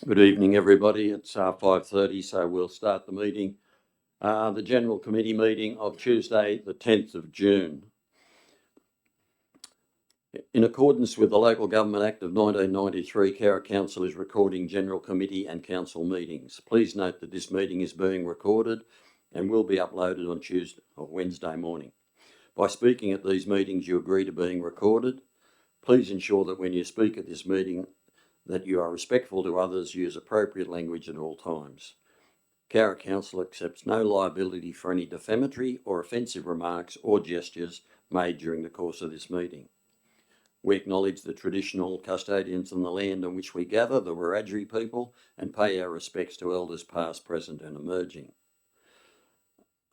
Good evening, everybody. It's 5:30, so we'll start the meeting. The General Committee meeting of Tuesday, the 10th of June. In accordance with the Local Government Act of 1993, Cowra Council is recording General Committee and Council meetings. Please note that this meeting is being recorded and will be uploaded on Tuesday or Wednesday morning. By speaking at these meetings, you agree to being recorded. Please ensure that when you speak at this meeting, that you are respectful to others, use appropriate language at all times. Cowra Council accepts no liability for any defamatory or offensive remarks or gestures made during the course of this meeting. We acknowledge the traditional custodians on the land on which we gather, the Wiradjuri people, and pay our respects to elders past, present and emerging.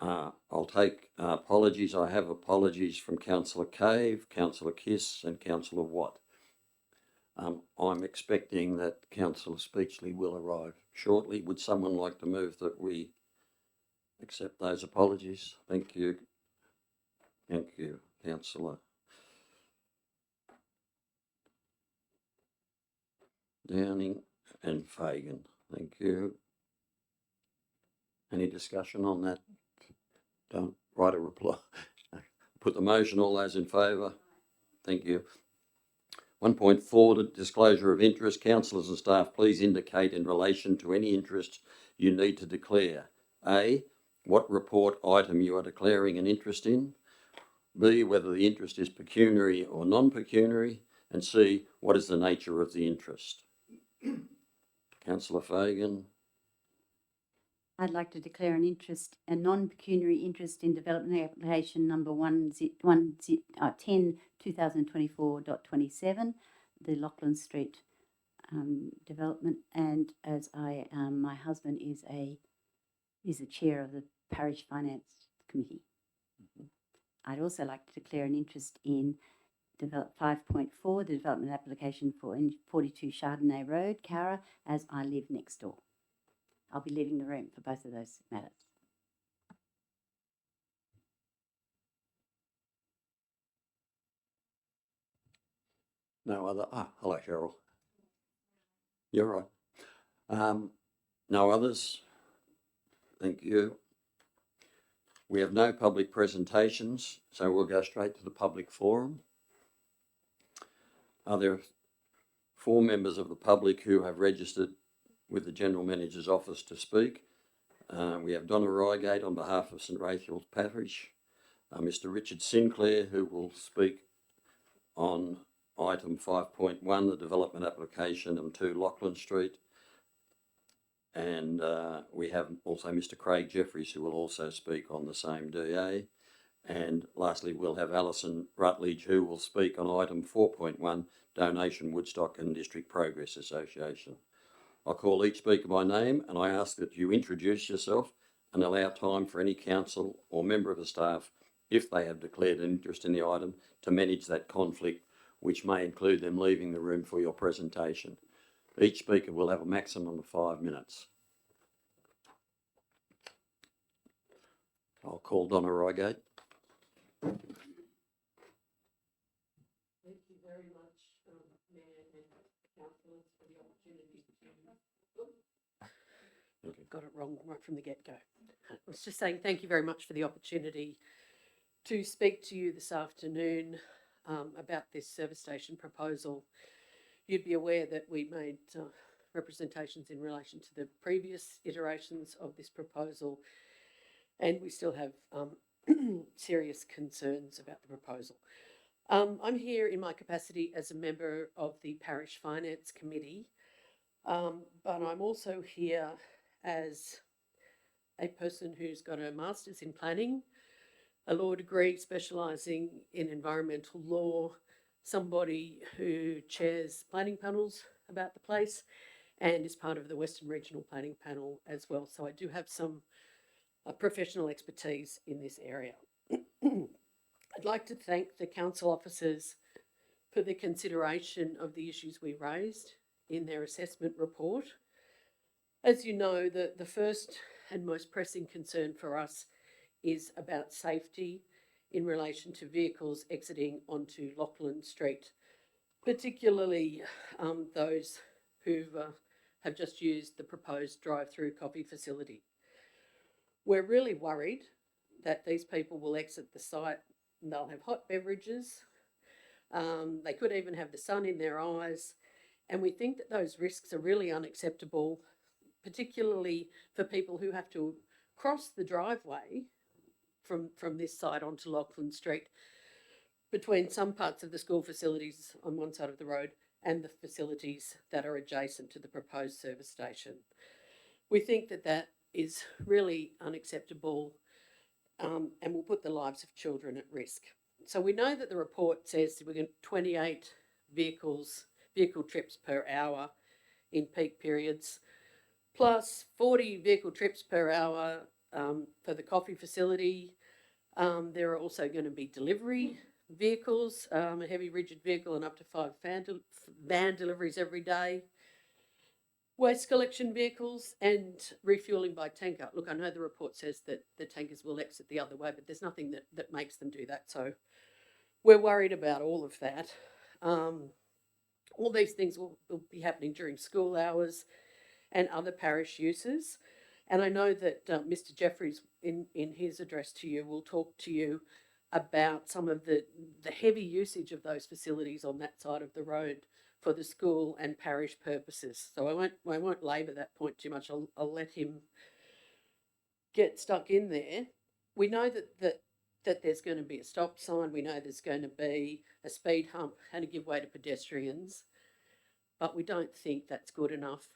I'll take apologies. I have apologies from Councillor Cave, Councillor Kiss and Councillor Watt. I'm expecting that Councillor Speechley will arrive shortly. Would someone like to move that we accept those apologies? Thank you. Thank you, Councillor Downing and Fagan. Thank you. Any discussion on that? Don't write a reply. Put the motion. All those in favour? Thank you. 1.4, the disclosure of interest. Councillors and staff, please indicate in relation to any interest you need to declare. A, what report item you are declaring an interest in. B, whether the interest is pecuniary or non-pecuniary. And C, what is the nature of the interest? Councillor Fagan. I'd like to declare an interest, a non-pecuniary interest in development application number 10/2024.27, the Lachlan Street development, and as my husband is a chair of the Parish Finance Committee. I'd also like to declare an interest in 5.4, the development application for 42 Chardonnay Road, Cowra, as I live next door. I'll be leaving the room for both of those matters. No other. Hello, Cheryl. You're right. No others. Thank you. We have no public presentations, so we'll go straight to the public forum. Are there 4 members of the public who have registered with the General Manager's office to speak? We have Donna Reigate on behalf of St Raphael's Parish, Mr Richard Sinclair, who will speak on item 5.1, the development application on 2 Lachlan Street, and we have also Mr Craig Jeffries, who will also speak on the same DA. And lastly, we'll have Alison Rutledge, who will speak on item 4.1, donation Woodstock and District Progress Association. I'll call each speaker by name, and I ask that you introduce yourself and allow time for any council or member of the staff, if they have declared an interest in the item, to manage that conflict, which may include them leaving the room for your presentation. Each speaker will have a maximum of 5 minutes. I'll call Donna Reigate. Thank you very much, Mayor and councillors, for the opportunity to... Got it wrong right from the get-go. I was just saying thank you very much for the opportunity to speak to you this afternoon about this service station proposal. You'd be aware that we made representations in relation to the previous iterations of this proposal, and we still have serious concerns about the proposal. I'm here in my capacity as a member of the Parish Finance Committee, but I'm also here as a person who's got a Master's in Planning, a law degree specialising in environmental law, somebody who chairs planning panels about the place and is part of the Western Regional Planning Panel as well. So I do have some professional expertise in this area. I'd like to thank the council officers for the consideration of the issues we raised in their assessment report. As you know, the first and most pressing concern for us is about safety in relation to vehicles exiting onto Lachlan Street, particularly those who have just used the proposed drive-through coffee facility. We're really worried that these people will exit the site and they'll have hot beverages. They could even have the sun in their eyes. And we think that those risks are really unacceptable, particularly for people who have to cross the driveway from this side onto Lachlan Street between some parts of the school facilities on one side of the road and the facilities that are adjacent to the proposed service station. We think that that is really unacceptable and will put the lives of children at risk. So we know that the report says we're going 28 vehicle trips per hour in peak periods, plus 40 vehicle trips per hour for the coffee facility. There are also going to be delivery vehicles, a heavy rigid vehicle and up to 5 van deliveries every day, waste collection vehicles and refuelling by tanker. Look, I know the report says that the tankers will exit the other way, but there's nothing that makes them do that. So we're worried about all of that. All these things will be happening during school hours and other parish uses. And I know that Mr. Jeffries, in his address to you, will talk to you about some of the heavy usage of those facilities on that side of the road for the school and parish purposes. So I won't labour that point too much. I'll let him get stuck in there. We know that there's going to be a stop sign. We know there's going to be a speed hump and a give way to pedestrians, but we don't think that's good enough.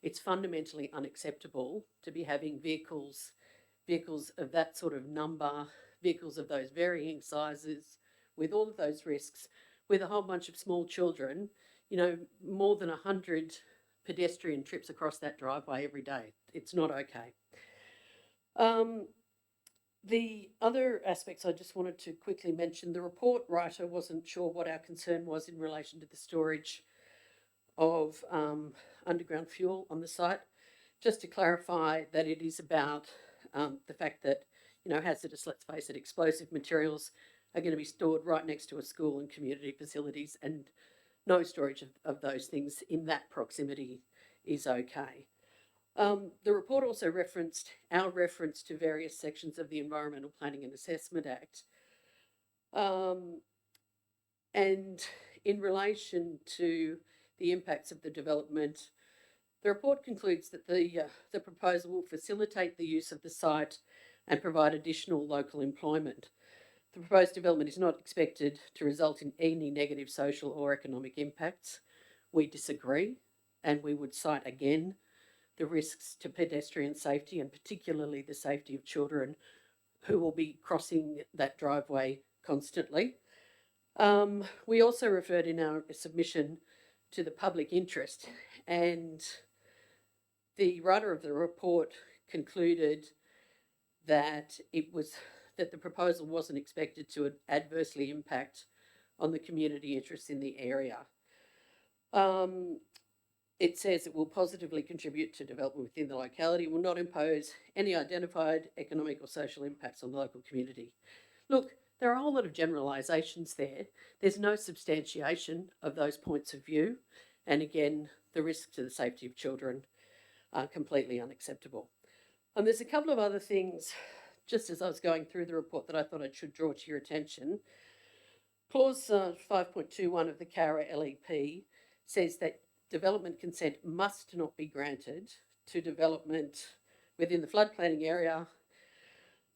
It's fundamentally unacceptable to be having vehicles of that sort of number, vehicles of those varying sizes, with all of those risks, with a whole bunch of small children, more than 100 pedestrian trips across that driveway every day. It's not okay. The other aspects I just wanted to quickly mention, the report writer wasn't sure what our concern was in relation to the storage of underground fuel on the site. Just to clarify that it is about the fact that, hazardous, let's face it, explosive materials are going to be stored right next to a school and community facilities, and no storage of those things in that proximity is okay. The report also referenced our reference to various sections of the Environmental Planning and Assessment Act. And in relation to the impacts of the development, the report concludes that the proposal will facilitate the use of the site and provide additional local employment. The proposed development is not expected to result in any negative social or economic impacts. We disagree, and we would cite again the risks to pedestrian safety and particularly the safety of children who will be crossing that driveway constantly. We also referred in our submission to the public interest, and the writer of the report concluded that the proposal wasn't expected to adversely impact on the community interests in the area. It says it will positively contribute to development within the locality, will not impose any identified economic or social impacts on the local community. Look, there are a whole lot of generalisations there. There's no substantiation of those points of view. And again, the risk to the safety of children are completely unacceptable. And there's a couple of other things, just as I was going through the report, that I thought I should draw to your attention. Clause 5.21 of the Cowra LEP says that development consent must not be granted to development within the flood planning area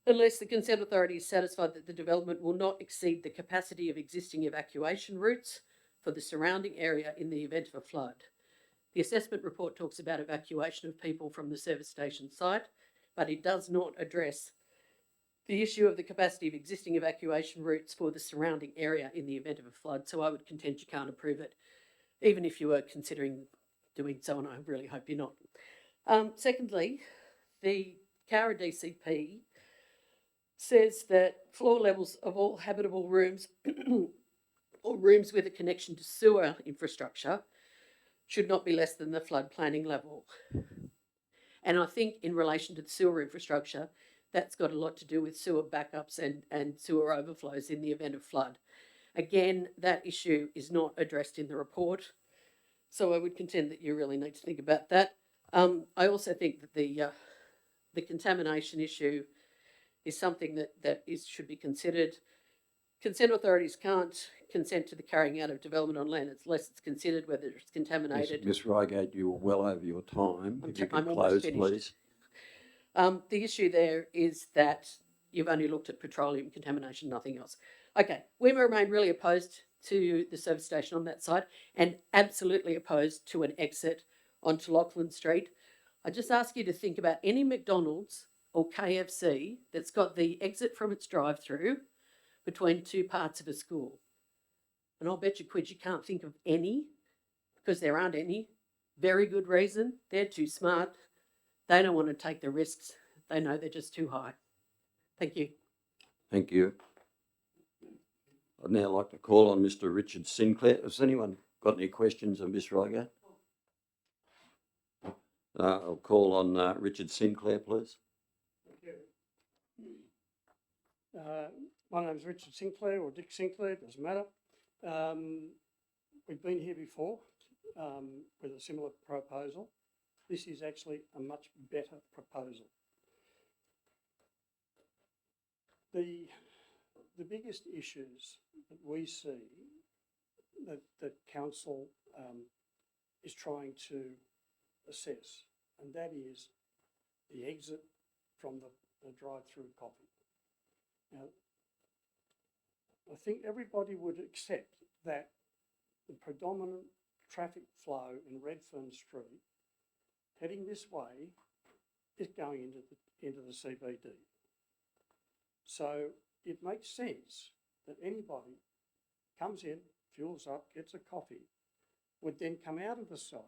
unless the consent authority is satisfied that the development will not exceed the capacity of existing evacuation routes for the surrounding area in the event of a flood. The assessment report talks about evacuation of people from the service station site, but it does not address the issue of the capacity of existing evacuation routes for the surrounding area in the event of a flood. So I would contend you can't approve it, even if you were considering doing so, and I really hope you're not. Secondly, the Cowra DCP says that floor levels of all habitable rooms or rooms with a connection to sewer infrastructure should not be less than the flood planning level. And I think in relation to the sewer infrastructure, that's got a lot to do with sewer backups and sewer overflows in the event of flood. Again, that issue is not addressed in the report, so I would contend that you really need to think about that. I also think that the contamination issue is something that should be considered. Consent authorities can't consent to the carrying out of development on land unless it's considered whether it's contaminated. Ms Reigate, you were well over your time. If you could I'm almost close, finished. please. The issue there is that you've only looked at petroleum contamination, nothing else. Okay, we remain really opposed to the service station on that side and absolutely opposed to an exit onto Lachlan Street. I just ask you to think about any McDonald's or KFC that's got the exit from its drive-through between two parts of a school. And I'll bet you quid you can't think of any, because there aren't any. Very good reason. They're too smart. They don't want to take the risks. They know they're just too high. Thank you. Thank you. I'd now like to call on Mr Richard Sinclair. Has anyone got any questions of Ms Reigate? I'll call on Richard Sinclair, please. Thank you. My name's Richard Sinclair, or Dick Sinclair, doesn't matter. We've been here before with a similar proposal. This is actually a much better proposal. The biggest issues that we see that council is trying to assess, and that is the exit from the drive-through coffee. Now, I think everybody would accept that the predominant traffic flow in Redfern Street heading this way is going into the CBD. So it makes sense that anybody comes in, fuels up, gets a coffee, would then come out of the site,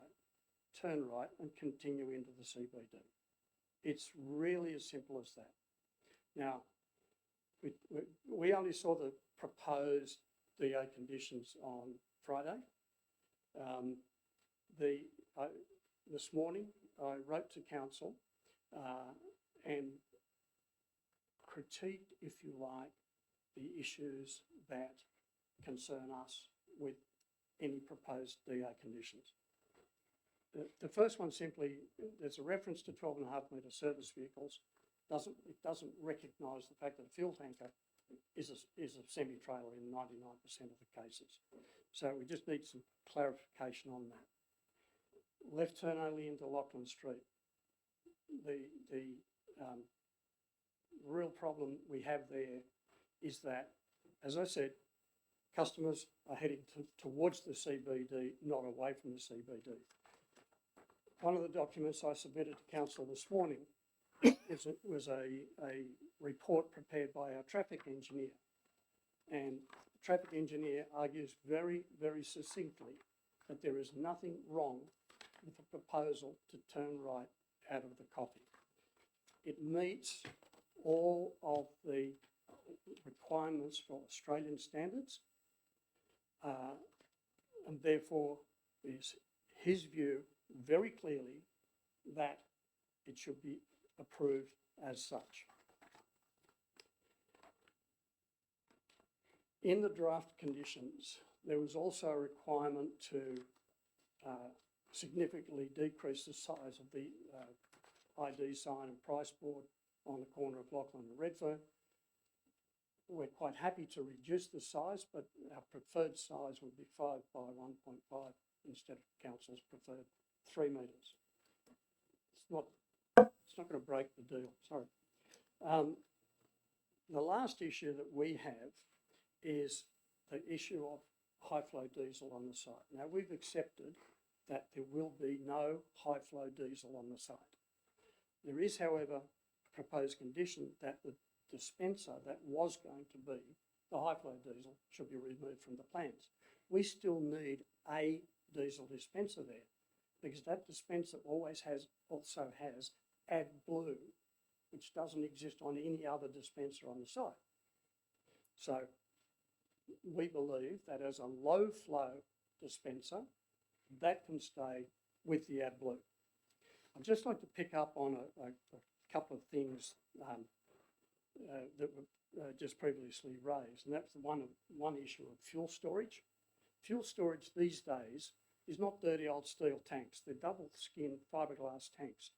turn right and continue into the CBD. It's really as simple as that. Now, we only saw the proposed DA conditions on Friday. This morning I wrote to council and critiqued, if you like, the issues that concern us with any proposed DA conditions. The first one simply, there's a reference to 12.5 metre service vehicles. It doesn't recognise the fact that a fuel tanker is a semi-trailer in 99% of the cases. So we just need some clarification on that. Left turn only into Lachlan Street. The real problem we have there is that, as I said, customers are heading towards the CBD, not away from the CBD. One of the documents I submitted to council this morning was a report prepared by our traffic engineer. And the traffic engineer argues very, very succinctly that there is nothing wrong with the proposal to turn right out of the coffee. It meets all of the requirements for Australian standards, and therefore is his view very clearly that it should be approved as such. In the draft conditions, there was also a requirement to significantly decrease the size of the ID sign and price board on the corner of Lachlan and Redfern. We're quite happy to reduce the size, but our preferred size would be 5 by 1.5 instead of council's preferred 3 metres. It's not going to break the deal, sorry. The last issue that we have is the issue of high flow diesel on the site. Now, we've accepted that there will be no high flow diesel on the site. There is, however, a proposed condition that the dispenser that was going to be the high flow diesel should be removed from the plans. We still need a diesel dispenser there, because that dispenser also has AdBlue, which doesn't exist on any other dispenser on the site. So we believe that as a low flow dispenser, that can stay with the AdBlue. I'd just like to pick up on a couple of things that were just previously raised, and that's one issue of fuel storage. Fuel storage these days is not dirty old steel tanks. They're double skin fiberglass tanks.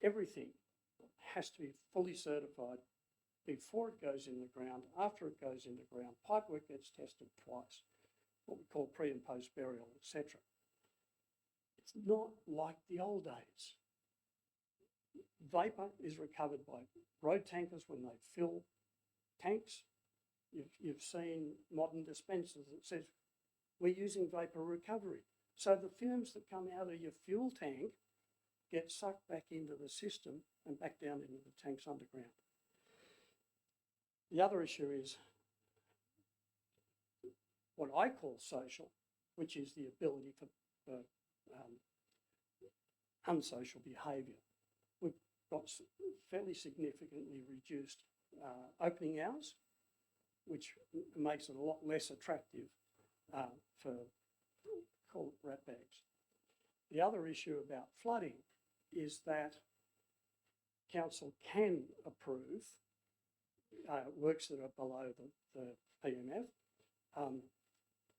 Everything has to be fully certified before it goes in the ground, after it goes in the ground. Pipework gets tested twice, what we call pre and post burial, etc. It's not like the old days. Vapour is recovered by road tankers when they fill tanks. You've seen modern dispensers that says we're using vapour recovery. So the fumes that come out of your fuel tank get sucked back into the system and back down into the tanks underground. The other issue is what I call social, which is the ability for unsocial behaviour. We've got fairly significantly reduced opening hours, which makes it a lot less attractive for, call it rat bags. The other issue about flooding is that council can approve works that are below the PMF,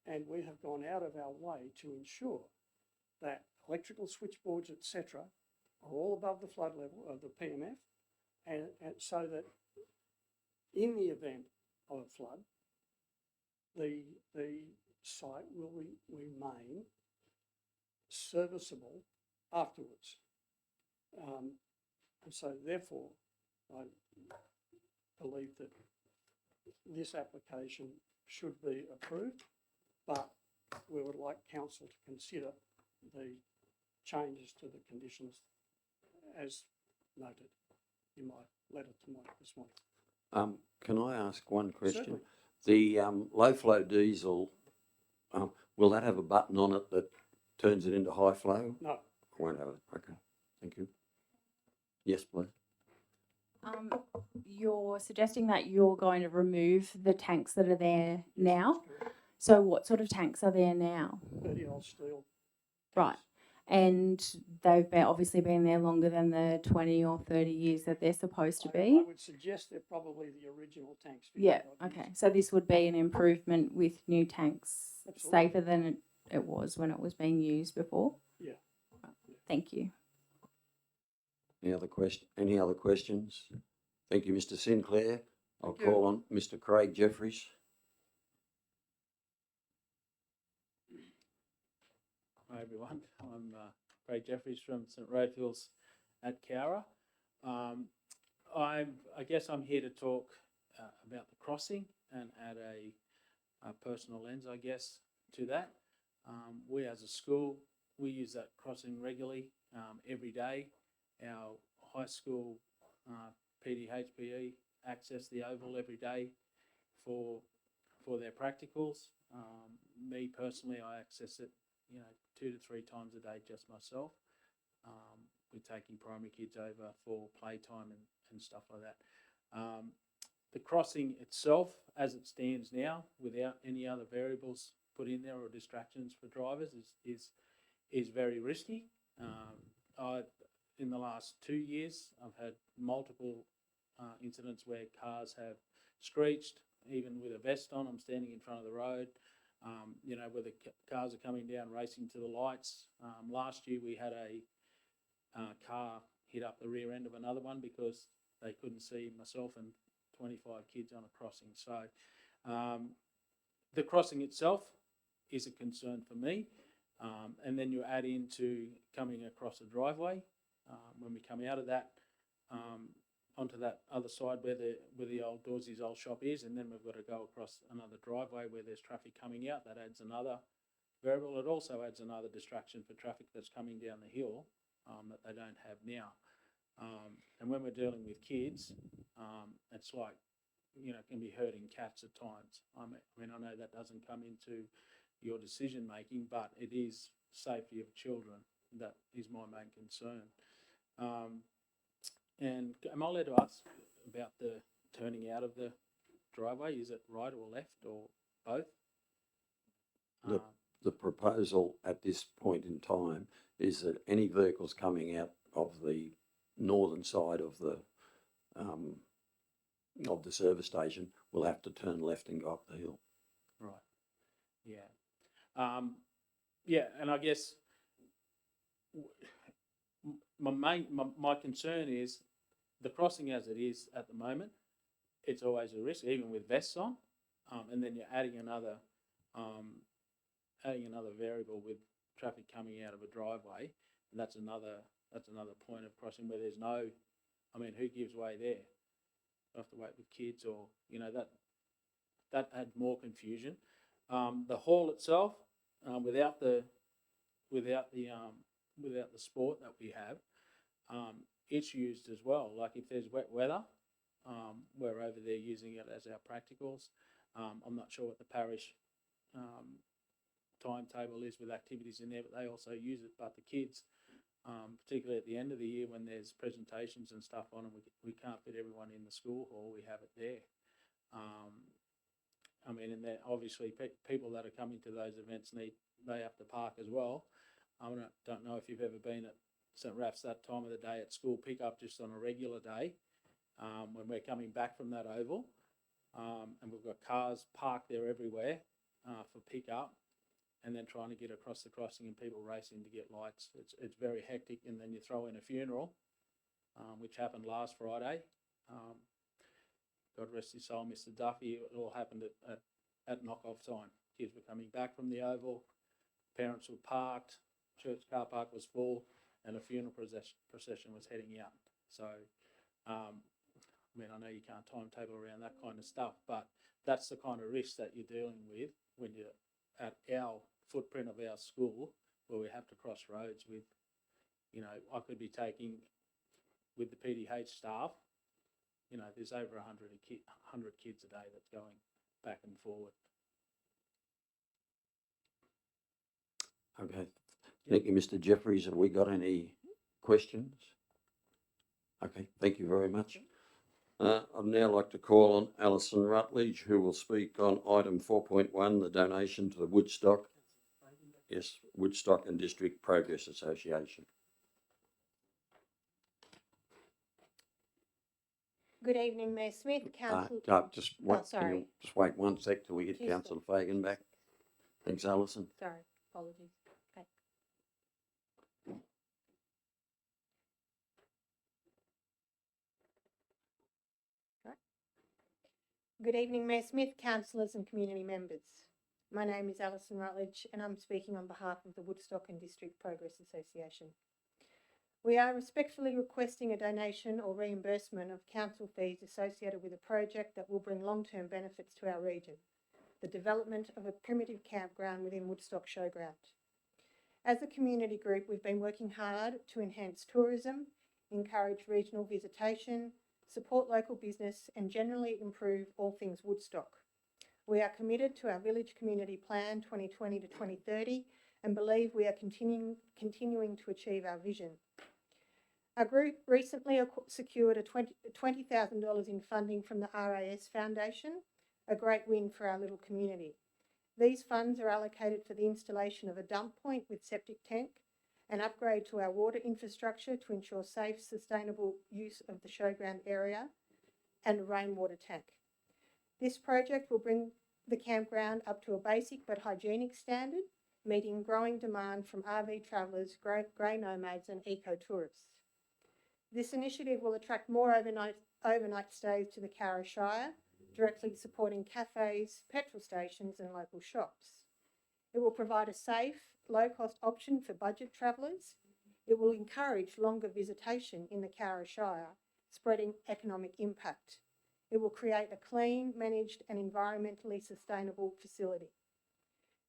and we have gone out of our way to ensure that electrical switchboards, etc., are all above the flood level of the PMF, and so that in the event of a flood, the site will remain serviceable afterwards. And so therefore, I believe that this application should be approved, but we would like council to consider the changes to the conditions as noted in my letter to Mike this morning. Can I ask one question? Certainly. The low flow diesel, will that have a button on it that turns it into high flow? No, I won't have it. Okay, thank you. Yes, please. You're suggesting that you're going to remove the tanks that are there now. So what sort of tanks are there now? dirty old steel. Right. And they've obviously been there longer than the 20 or 30 years that they're supposed to I be. would suggest they're probably the original tanks. Yeah, 50 odd years. okay. So this would be an improvement with new tanks, Absolutely. safer than it was when it was being used before? Yeah. Thank you. Any other questions? Thank you, Mr. Sinclair. I'll Thank you. call on Mr. Craig Jeffries. Hi everyone, I'm Craig Jeffries from St Raphael's at Cowra. I guess I'm here to talk about the crossing and add a personal lens, I guess, to that. We as a school, we use that crossing regularly, every day. Our high school PDHPE access the oval every day for their practicals. Me personally, I access it 2 to 3 times a day just myself. We're taking primary kids over for playtime and stuff like that. The crossing itself, as it stands now, without any other variables put in there or distractions for drivers, is very risky. In the last 2 years, I've had multiple incidents where cars have screeched, even with a vest on. I'm standing in front of the road. Where the cars are coming down, racing to the lights. Last year we had a car hit up the rear end of another one because they couldn't see myself and 25 kids on a crossing. So the crossing itself is a concern for me. And then you add into coming across a driveway. When we come out of that, onto that other side where the old Dorsey's old shop is, and then we've got to go across another driveway where there's traffic coming out. That adds another variable. It also adds another distraction for traffic that's coming down the hill that they don't have now. And when we're dealing with kids, it's like, it can be herding cats at times. I know that doesn't come into your decision making, but it is safety of children that is my main concern. And am I allowed to ask about the turning out of the driveway? Is it right or left or both? The proposal at this point in time is that any vehicles coming out of the northern side of the service station will have to turn left and go up the hill. Right. Yeah. yeah, and I guess my concern is the crossing as it is at the moment. It's always a risk, even with vests on, and then you're um, adding another variable with traffic coming out of a driveway, and that's another point of crossing where there's no. I mean, who gives way there? I have to wait with kids, or that had more confusion. The hall itself, without the sport that we have, it's used as well. Like if there's wet weather, we're over there using it as our practicals. I'm not sure what the parish timetable is with activities in there, but they also use it. But the kids, particularly at the end of the year when there's presentations and stuff on, and we can't fit everyone in the school hall, we have it there. I mean, and then obviously people that are coming to those events they have to park as well. I don't know if you've ever been at St. Raph's that time of the day at school pickup, just on a regular day, when we're coming back from that oval, and we've got cars parked there everywhere for pickup, and then trying to get across the crossing and people racing to get lights. It's very hectic, and then you throw in a funeral, which happened last Friday. God rest his soul, Mr. Duffy. It all happened at knock-off time. Kids were coming back from the oval, parents were parked, church car park was full, and a funeral procession was heading out. So, I mean, I know you can't timetable around that kind of stuff, but that's the kind of risk that you're dealing with when you're at our footprint of our school, where we have to cross roads with, I could be taking, with the PDH staff, there's over 100 kids a day that's going back and forward. Okay. Thank you, Mr. Jeffries. Have we got any questions? Okay, thank you very much. I'd now like to call on Alison Rutledge, who will speak on item 4.1, the donation to the Woodstock and District Progress Association. Good evening, Mayor Smith, Council. Just wait, Oh, sorry. just wait one sec till we get Just- Councillor Fagan back. Thanks, Alison. Sorry, apologies. Okay. Right. Good evening, Mayor Smith, councillors and community members. My name is Alison Rutledge and I'm speaking on behalf of the Woodstock and District Progress Association. We are respectfully requesting a donation or reimbursement of council fees associated with a project that will bring long-term benefits to our region, the development of a primitive campground within Woodstock Showground. As a community group, we've been working hard to enhance tourism, encourage regional visitation, support local business and generally improve all things Woodstock. We are committed to our Village Community Plan 2020 to 2030 and believe we are continuing to achieve our vision. Our group recently secured $20,000 in funding from the RAS Foundation, a great win for our little community. These funds are allocated for the installation of a dump point with septic tank, an upgrade to our water infrastructure to ensure safe, sustainable use of the showground area, and a rainwater tank. This project will bring the campground up to a basic but hygienic standard, meeting growing demand from RV travellers, grey nomads and eco-tourists. This initiative will attract more overnight stays to the Cowra Shire, directly supporting cafes, petrol stations and local shops. It will provide a safe, low-cost option for budget travellers. It will encourage longer visitation in the Cowra Shire, spreading economic impact. It will create a clean, managed and environmentally sustainable facility.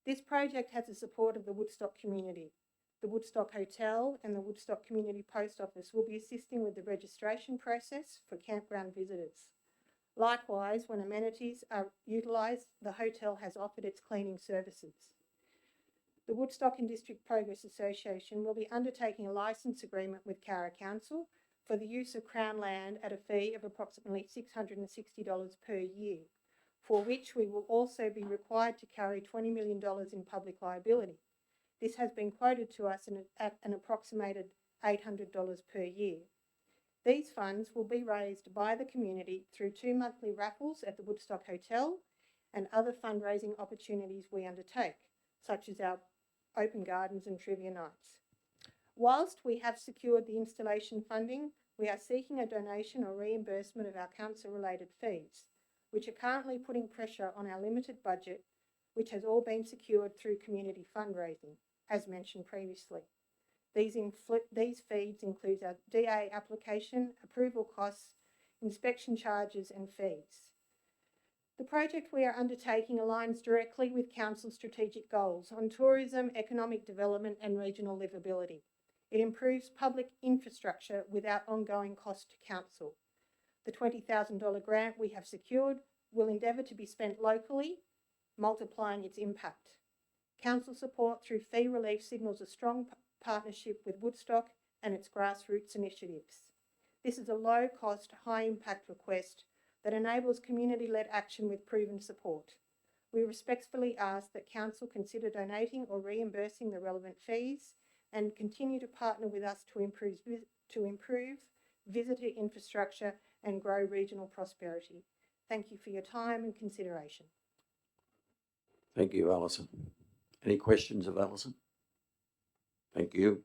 This project has the support of the Woodstock community. The Woodstock Hotel and the Woodstock Community Post Office will be assisting with the registration process for campground visitors. Likewise, when amenities are utilised, the hotel has offered its cleaning services. The Woodstock and District Progress Association will be undertaking a licence agreement with Cowra Council for the use of Crown land at a fee of approximately $660 per year, for which we will also be required to carry $20 million in public liability. This has been quoted to us at an approximated $800 per year. These funds will be raised by the community through 2 monthly raffles at the Woodstock Hotel and other fundraising opportunities we undertake, such as our open gardens and trivia nights. Whilst we have secured the installation funding, we are seeking a donation or reimbursement of our council-related fees, which are currently putting pressure on our limited budget, which has all been secured through community fundraising, as mentioned previously. These fees include our DA application, approval costs, inspection charges and fees. The project we are undertaking aligns directly with Council's strategic goals on tourism, economic development and regional livability. It improves public infrastructure without ongoing cost to Council. The $20,000 grant we have secured will endeavour to be spent locally, multiplying its impact. Council support through fee relief signals a strong partnership with Woodstock and its grassroots initiatives. This is a low-cost, high-impact request that enables community-led action with proven support. We respectfully ask that Council consider donating or reimbursing the relevant fees and continue to partner with us to improve visitor infrastructure and grow regional prosperity. Thank you for your time and consideration. Thank you, Alison. Any questions of Alison? Thank you.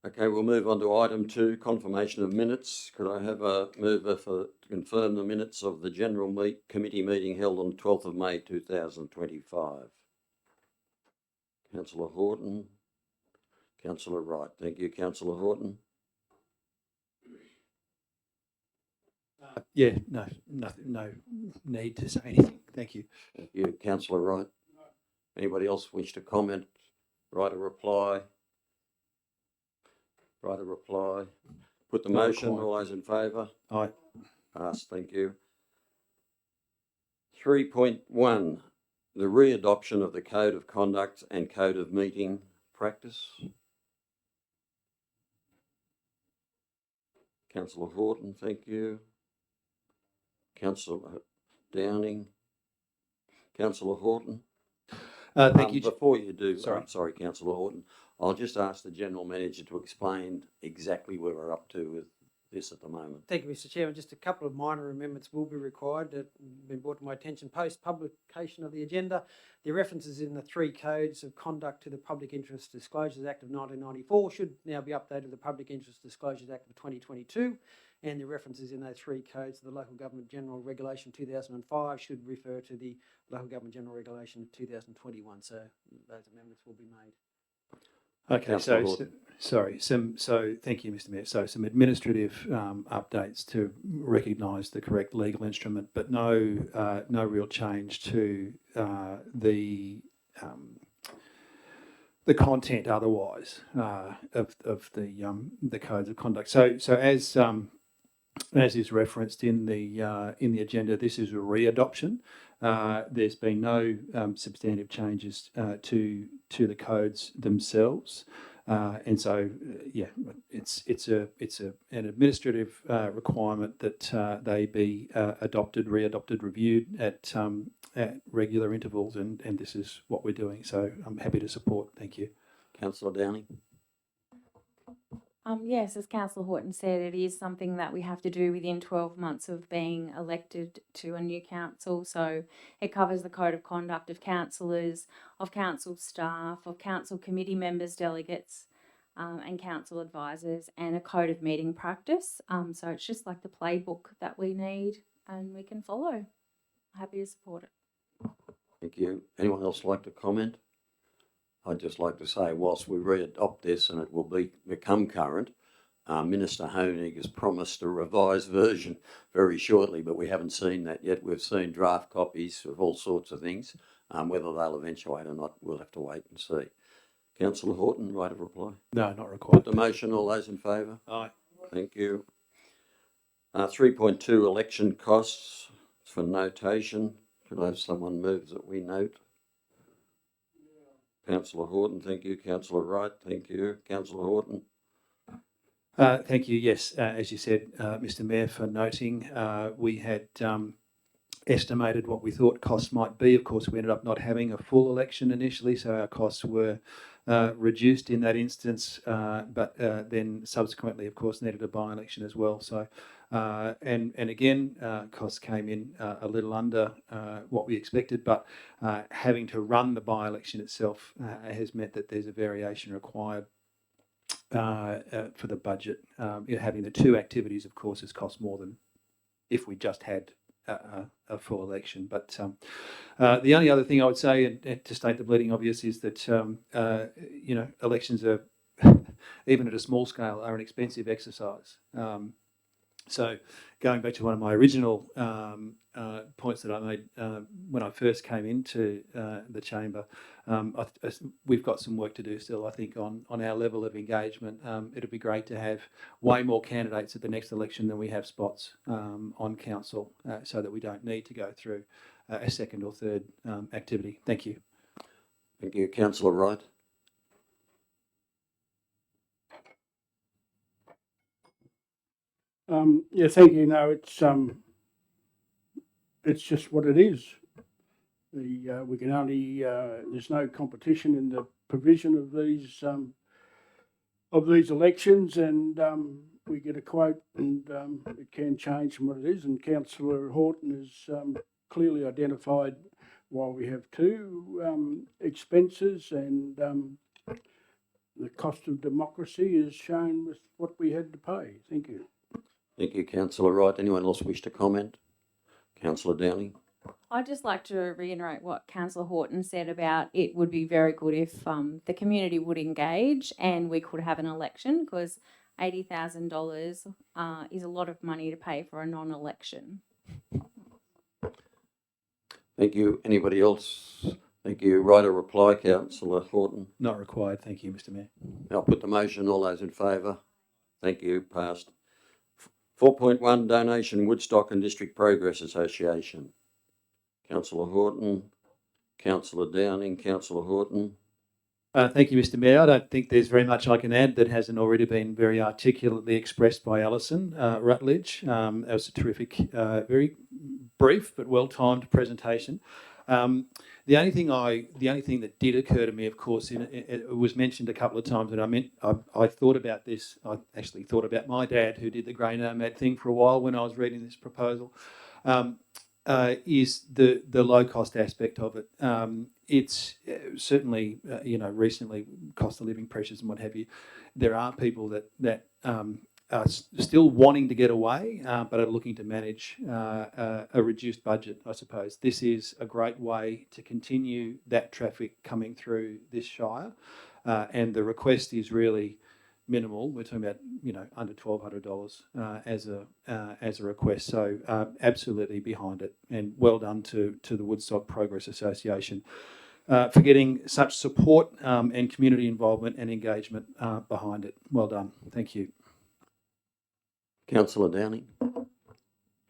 Okay, we'll move on to item 2, confirmation of minutes. Could I have a mover to confirm the minutes of the general committee meeting held on the 12th of May 2025? Councillor Horton. Councillor Wright. Thank you, Councillor Horton. No need to say anything. Thank you. Thank you, Councillor Wright. Anybody else wish to comment? Write a reply. Write a reply. Put the No motion. reply. All those in favour? Aye. Passed. Thank you. 3.1, the readoption of the Code of Conduct and Code of Meeting Practice. Councillor Horton, thank you. Councillor Downing. Councillor Horton. Thank you. Before you do, Sorry. sorry, Councillor Horton, I'll just ask the General Manager to explain exactly where we're up to with this at the moment. Thank you, Mr. Chairman. Just a couple of minor amendments will be required that have been brought to my attention post publication of the agenda. The references in the 3 codes of conduct to the Public Interest Disclosures Act of 1994 should now be updated to the Public Interest Disclosures Act of 2022. And the references in those 3 codes to the Local Government General Regulation 2005 should refer to the Local Government General Regulation 2021. So those amendments will be made. Okay, Councillor so Horton. sorry. Thank you, Mr. Mayor. So some administrative updates to recognise the correct legal instrument, but no real change to the content otherwise of the codes of conduct. So as is referenced in the agenda, this is a readoption. There's been no substantive changes to the codes themselves, and so it's an administrative requirement that they be adopted, readopted, reviewed at regular intervals, and this is what we're doing. So I'm happy to support. Thank you. Councillor Downing. Yes, as Councillor Horton said, it is something that we have to do within 12 months of being elected to a new council. So it covers the code of conduct of councillors, of council staff, of council committee members, delegates, and council advisors, and a code of meeting practice. So it's just like the playbook that we need and we can follow. Happy to support it. Thank you. Anyone else like to comment? I'd just like to say, whilst we re-adopt this and it will become current, Minister Honig has promised a revised version very shortly, but we haven't seen that yet. We've seen draft copies of all sorts of things. Whether they'll eventuate or not, we'll have to wait and see. Councillor Horton, right of reply? No, not required. Put the motion. All those in favour? Aye. Thank you. 3.2, election costs for notation. Could I have someone move that we note? Councillor Horton, thank you. Councillor Wright, thank you. Councillor Horton. Thank you. Yes, as you said, Mr. Mayor, for noting, we had estimated what we thought costs might be. Of course, we ended up not having a full election initially, so our costs were reduced in that instance, but then subsequently, of course, needed a by-election as well. So, and again, costs came in a little under what we expected, but having to run the by-election itself has meant that there's a variation required for the budget. Having the two activities, of course, has cost more than if we just had a full election. But the only other thing I would say, and to state the bleeding obvious, is that elections are, even at a small scale, are an expensive exercise. So going back to one of my original points that I made when I first came into the chamber, we've got some work to do still, I think, on our level of engagement. It'd be great to have way more candidates at the next election than we have spots on council, so that we don't need to go through a second or third activity. Thank you. Thank you. Councillor Wright. Yeah, thank you. No, it's just what it is. We can only there's no competition in the provision of these elections, and we get a quote, and it can change from what it is. And Councillor Horton has clearly identified why we have two expenses, and the cost of democracy is shown with what we had to pay. Thank you. Thank you, Councillor Wright. Anyone else wish to comment? Councillor Downing. I'd just like to reiterate what Councillor Horton said about it would be very good if the community would engage and we could have an election, because $80,000 is a lot of money to pay for a non-election. Thank you. Anybody else? Thank you. Right, a reply, Councillor Horton. Not required. Thank you, Mr. Mayor. I'll put the motion. All those in favour? Thank you. Passed. 4.1, donation Woodstock and District Progress Association. Councillor Horton, Councillor Downing, Councillor Horton. Thank you, Mr. Mayor. I don't think there's very much I can add that hasn't already been very articulately expressed by Alison Rutledge. That was a terrific, very brief but well-timed presentation. The only thing that did occur to me, of course, it was mentioned a couple of times, and I thought about this. I actually thought about my dad, who did the grey nomad thing for a while when I was reading this proposal. Is the low cost aspect of it. It's certainly, recently cost of living pressures and what have you. There are people that are still wanting to get away, but are looking to manage a reduced budget, I suppose. This is a great way to continue that traffic coming through this shire, and the request is really minimal. We're talking about under $1,200 as a request. So absolutely behind it, and well done to the Woodstock Progress Association for getting such support and community involvement and engagement behind it. Well done. Thank you. Councillor Downing.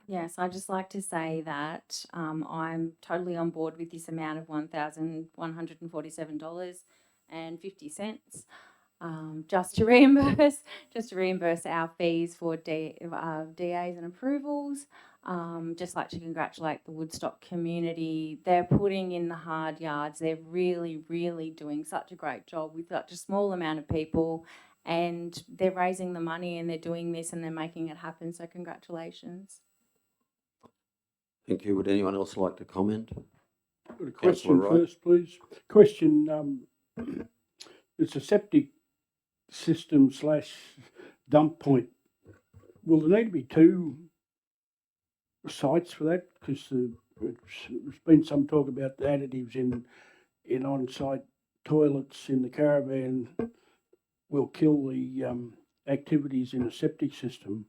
Yes, I'd just like to say that I'm totally on board with this amount of $1,147.50. Just to reimburse our fees for DAs and approvals. Just like to congratulate the Woodstock community. They're putting in the hard yards. They're really, really doing such a great job with such a small amount of people, and they're raising the money and they're doing this and they're making it happen. So congratulations. Thank you. Would anyone else like to comment? Got a question Councillor Wright. first, please. Question, it's a septic system / dump point. Will there need to be two sites for that? Because there's been some talk about the additives in on-site toilets in the caravan will kill the activities in a septic system.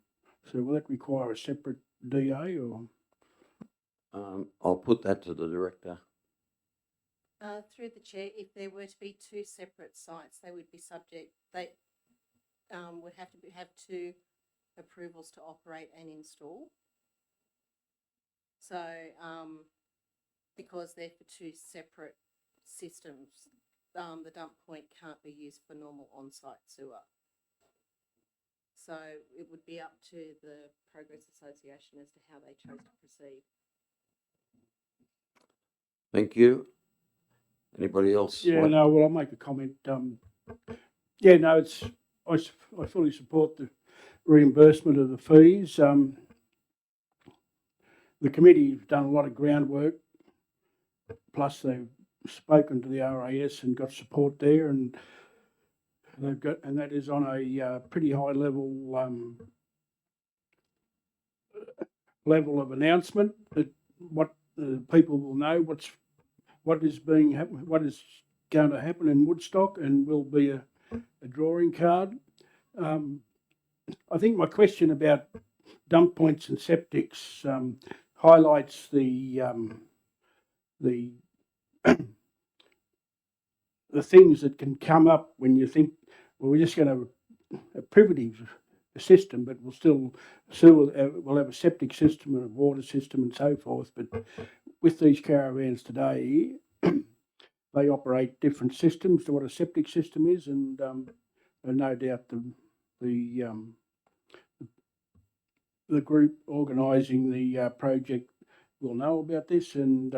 So will that require a separate DA or? I'll put that to the director. Through the chair, if there were to be two separate sites, they would be subject. They would have to have two approvals to operate and install. So, because they're for two separate systems, the dump point can't be used for normal on-site sewer. So it would be up to the Progress Association as to how they chose to proceed. Thank you. Anybody else? Yeah, like- no, well, I'll make a comment. Yeah, no, I fully support the reimbursement of the fees. The committee's done a lot of groundwork, plus they've spoken to the RAS and got support there, and that is on a pretty high level of announcement that what people will know what is going to happen in Woodstock, and will be a drawing card. I think my question about dump points and septics highlights the the things that can come up when you think, well, we're just going to have a primitive system, but we'll have a septic system and a water system and so forth. But with these caravans today, they operate different systems to what a septic system is, and no doubt the group organising the project will know about this and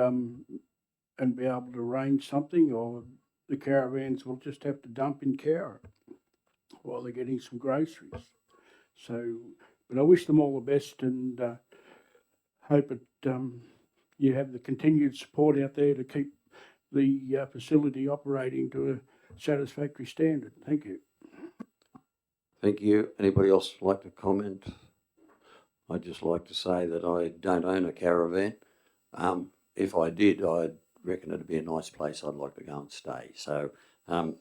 be able to arrange something, or the caravans will just have to dump in Cowra while they're getting some groceries. So, but I wish them all the best, and hope you have the continued support out there to keep the facility operating to a satisfactory standard. Thank you. Thank you. Anybody else like to comment? I'd just like to say that I don't own a caravan. If I did, I'd reckon it'd be a nice place I'd like to go and stay. So I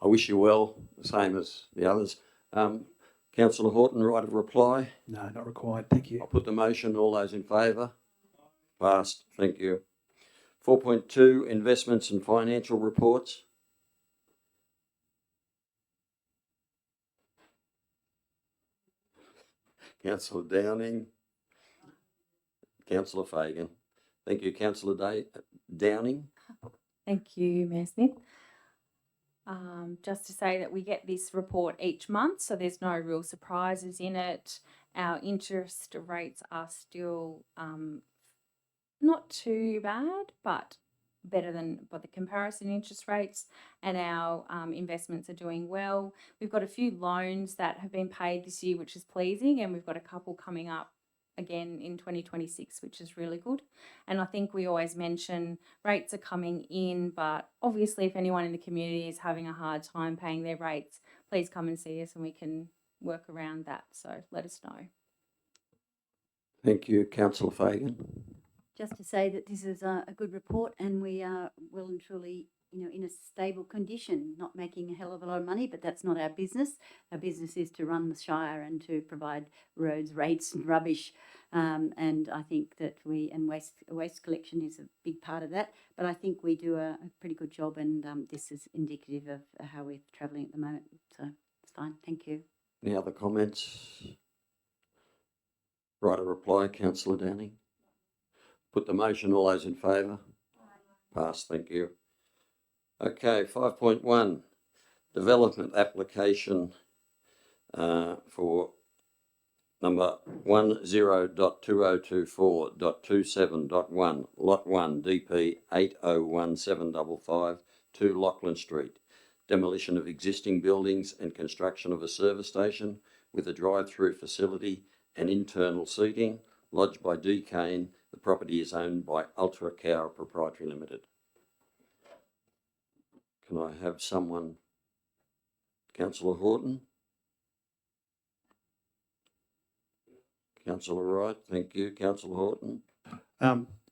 wish you well, the same as the others. Councillor Horton, right of reply? No, not required. Thank you. I'll put the motion. All those in favour? Passed. Thank you. 4.2, investments and financial reports. Councillor Downing. Councillor Fagan. Thank you, Councillor Downing. Thank you, Mayor Smith. Just to say that we get this report each month, so there's no real surprises in it. Our interest rates are still not too bad, but better than the comparison interest rates, and our investments are doing well. We've got a few loans that have been paid this year, which is pleasing, and we've got a couple coming up again in 2026, which is really good. And I think we always mention rates are coming in, but obviously if anyone in the community is having a hard time paying their rates, please come and see us and we can work around that. So let us know. Thank you, Councillor Fagan. Just to say that this is a good report, and we are well and truly, in a stable condition, not making a hell of a lot of money, but that's not our business. Our business is to run the Shire and to provide roads, rates and rubbish. And I think that waste collection is a big part of that. But I think we do a pretty good job, and this is indicative of how we're travelling at the moment. So it's fine. Thank you. Any other comments? Right of reply, Councillor Downing. Put the motion. All those in favour? Passed. Thank you. Okay, 5.1, development application for number 10.2024.27.1, Lot 1, DP 801755, 2 Lachlan Street. Demolition of existing buildings and construction of a service station with a drive-through facility and internal seating, lodged by D. Kane. The property is owned by Ultra Cowra Proprietary Limited. Can I have someone? Councillor Horton? Councillor Wright, thank you. Councillor Horton?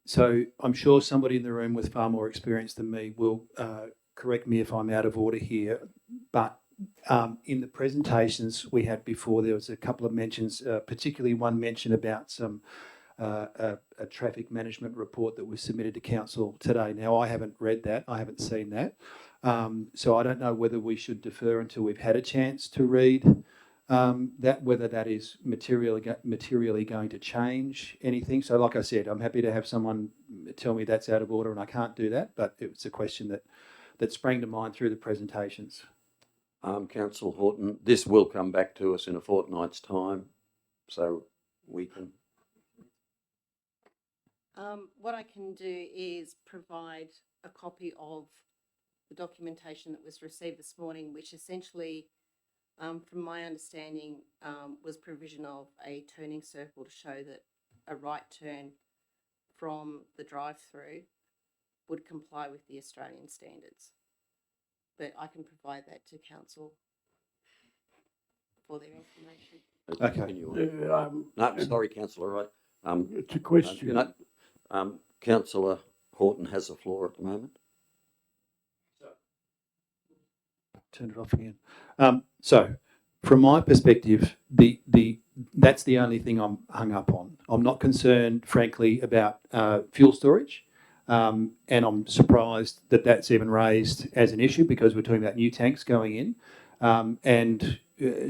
So I'm sure somebody in the room with far more experience than me will correct me if I'm out of order here, but in the presentations we had before, there was a couple of mentions, particularly one mention about some a traffic management report that was submitted to council today. Now, I haven't read that. I haven't seen that. So I don't know whether we should defer until we've had a chance to read that, whether that is materially going to change anything. So like I said, I'm happy to have someone tell me that's out of order and I can't do that, but it's a question that sprang to mind through the presentations. Councillor Horton, this will come back to us in a fortnight's time, so we can... What I can do is provide a copy of the documentation that was received this morning, which essentially, from my understanding, was provision of a turning circle to show that a right turn from the drive-through would comply with the Australian standards. But I can provide that to council for their information. Okay. Continue on. No, sorry, councillor Wright. It's a you question. know, councillor Horton has the floor at the moment. Turn it off again. So, from my perspective, that's the only thing I'm hung up on. I'm not concerned, frankly, about fuel storage, and I'm surprised that that's even raised as an issue because we're talking about new tanks going in, and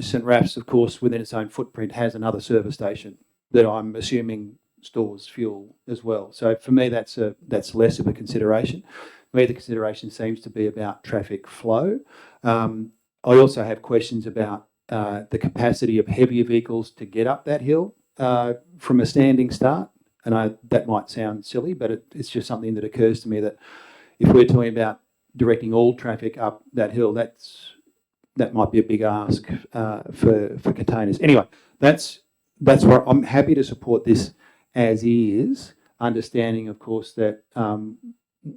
St Raph's, of course, within its own footprint, has another service station that I'm assuming stores fuel as well. So for me, that's less of a consideration. For me, the consideration seems to be about traffic flow. I also have questions about the capacity of heavier vehicles to get up that hill from a standing start. And that might sound silly, but it's just something that occurs to me that if we're talking about directing all traffic up that hill, that might be a big ask for containers. Anyway, that's where I'm happy to support this as is, understanding, of course, that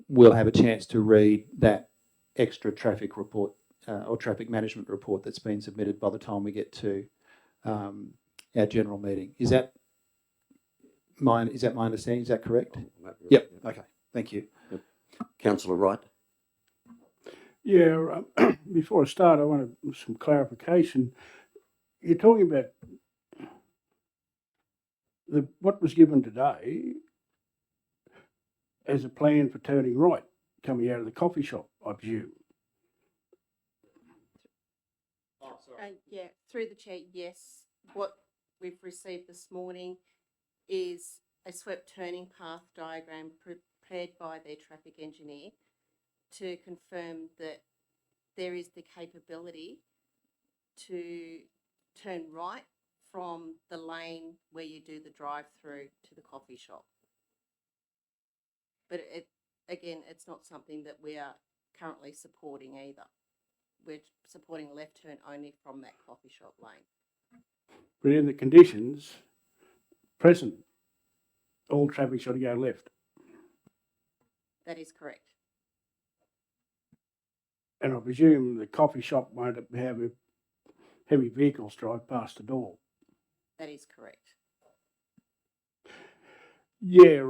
we'll have a chance to read that extra traffic report or traffic management report that's been submitted by the time we get to our general meeting. Is that my understanding? Is that correct? Yep. Okay. Thank you. Yep. Councillor Wright. Yeah, before I start, I want some clarification. You're talking about what was given today as a plan for turning right, coming out of the coffee shop, I presume. Yeah, through the chair, yes. What we've received this morning is a swept turning path diagram prepared by their traffic engineer to confirm that there is the capability to turn right from the lane where you do the drive-through to the coffee shop. But it's not something that we are currently supporting either. We're supporting left turn only from that coffee shop lane. But in the conditions present, all traffic should go left. That is correct. And I presume the coffee shop won't have heavy vehicles drive past the door. That is correct. Yeah.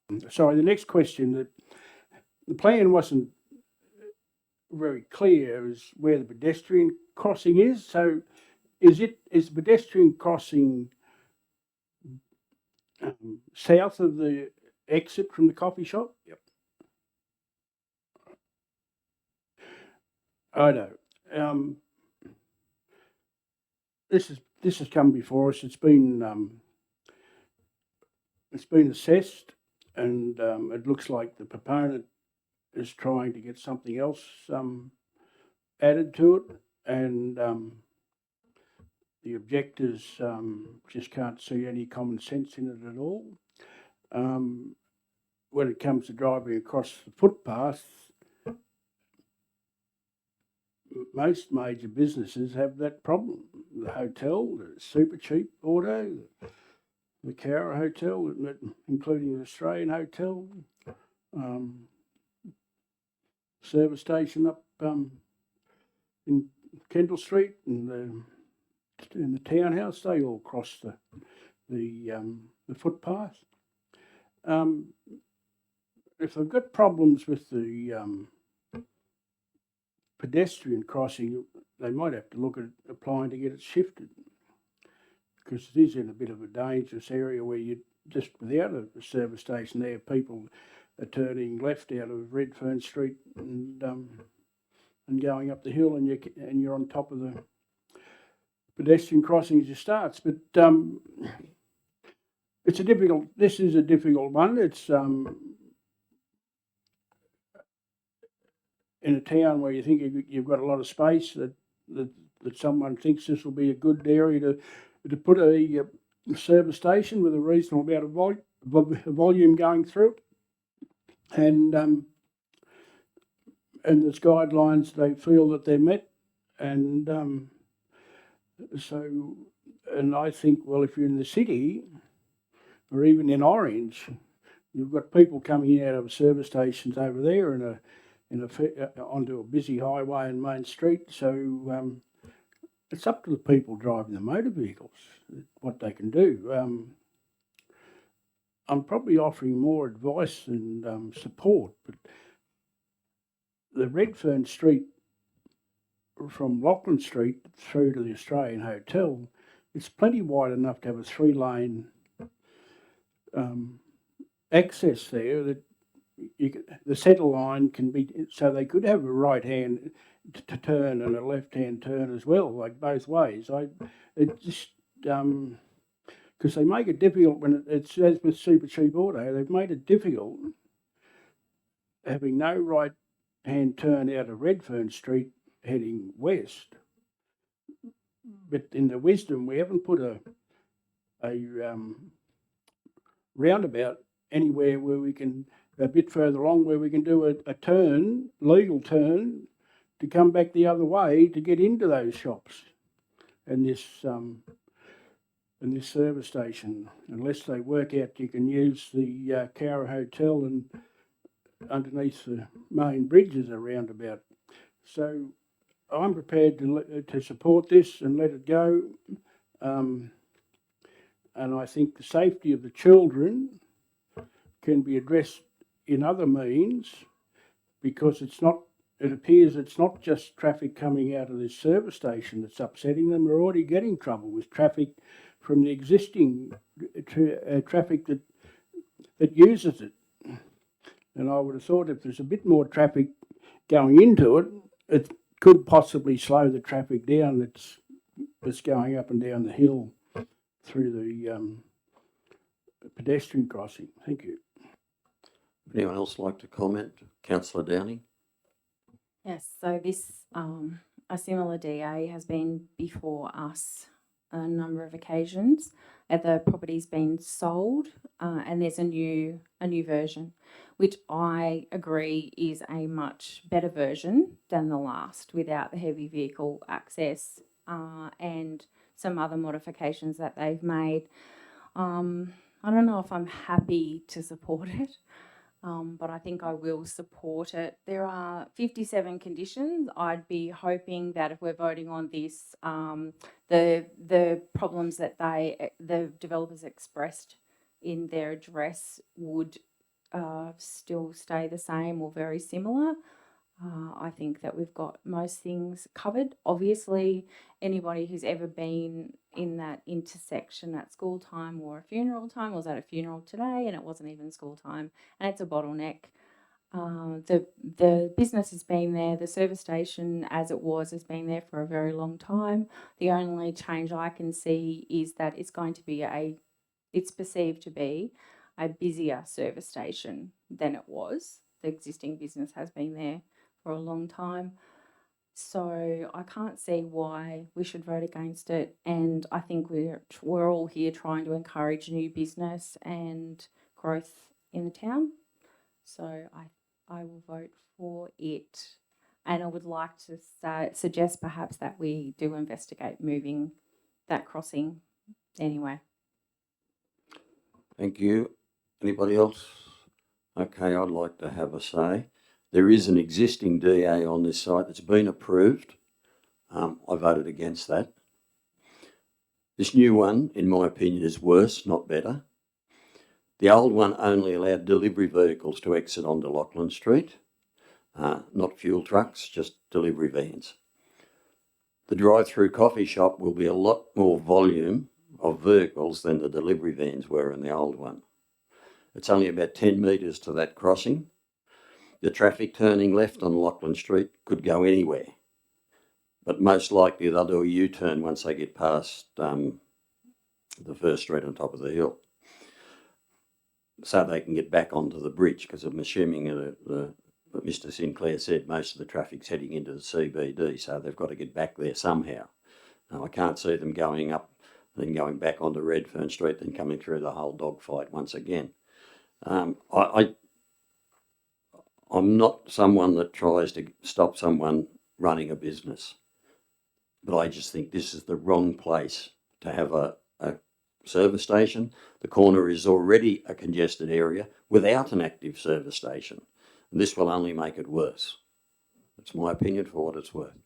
The next question, that the plan wasn't very clear as where the pedestrian crossing is. So, is the pedestrian crossing south of the exit from the coffee shop? Yep. I know. This has come before us. It's been assessed, and it looks like the proponent is trying to get something else added to it, and the objectors just can't see any common sense in it at all. When it comes to driving across the footpath, most major businesses have that problem. The hotel, the Super Cheap Auto, the Cowra Hotel, including the Australian Hotel, service station up in Kendall Street and in the townhouse, they all cross the footpath. If they've got problems with the pedestrian crossing, they might have to look at applying to get it shifted, because it is in a bit of a dangerous area where you just without a service station there, people are turning left out of Redfern Street and going up the hill, and you're on top of the pedestrian crossing as you starts. But this is a difficult one. It's in a town where you think you've got a lot of space, that someone thinks this will be a good area to put a service station with a reasonable amount of volume going through it. and there's guidelines they feel that they're met, and so, and I think, well, if you're in the city or even in Orange, you've got people coming out of service stations over there onto a busy highway and main street. So it's up to the people driving the motor vehicles what they can do. I'm probably offering more advice and support, but the Redfern Street from Lachlan Street through to the Australian Hotel, it's plenty wide enough to have a 3-lane access there that the centre line can be, so they could have a right hand to turn and a left hand turn as well, like both ways. Because they make it difficult when it's as with Super Cheap Auto, they've made it difficult having no right hand turn out of Redfern Street heading west. But in the wisdom, we haven't put a roundabout anywhere where we can, a bit further along, where we can do a turn, legal turn, to come back the other way to get into those shops and this service station, unless they work out you can use the Cowra Hotel and underneath the main bridge as a roundabout. So I'm prepared to support this and let it go. And I think the safety of the children can be addressed in other means, because it appears it's not just traffic coming out of this service station that's upsetting them. We're already getting trouble with traffic from the existing traffic that uses it. And I would have thought if there's a bit more traffic going into it, it could possibly slow the traffic down that's going up and down the hill through the pedestrian crossing. Thank you. Anyone else like to comment? Councillor Downing? Yes, so this, a similar DA has been before us a number of occasions. The property's been sold, and there's a new version, which I agree is a much better version than the last, without the heavy vehicle access and some other modifications that they've made. I don't know if I'm happy to support it. But I think I will support it. There are 57 conditions. I'd be hoping that if we're voting on this, the problems that the developers expressed in their address would still stay the same or very similar. I think that we've got most things covered. Obviously, anybody who's ever been in that intersection at school time or a funeral time, was at a funeral today and it wasn't even school time, and it's a bottleneck. The business has been there, the service station as it was has been there for a very long time. The only change I can see is that it's going to be it's perceived to be a busier service station than it was. The existing business has been there for a long time. So I can't see why we should vote against it. And I think we're all here trying to encourage new business and growth in the town. So I will vote for it. And I would like to suggest perhaps that we do investigate moving that crossing anyway. Thank you. Anybody else? Okay, I'd like to have a say. There is an existing DA on this site that's been approved. I voted against that. This new one, in my opinion, is worse, not better. The old one only allowed delivery vehicles to exit onto Lachlan Street, not fuel trucks, just delivery vans. The drive-through coffee shop will be a lot more volume of vehicles than the delivery vans were in the old one. It's only about 10 metres to that crossing. The traffic turning left on Lachlan Street could go anywhere, but most likely they'll do a U-turn once they get past the first street on top of the hill, so they can get back onto the bridge, because I'm assuming that Mr. Sinclair said most of the traffic's heading into the CBD, so they've got to get back there somehow. Now, I can't see them going up, then going back onto Redfern Street, then coming through the whole dogfight once again. I'm not someone that tries to stop someone running a business, but I just think this is the wrong place to have a service station. The corner is already a congested area without an active service station. And this will only make it worse. That's my opinion for what it's worth.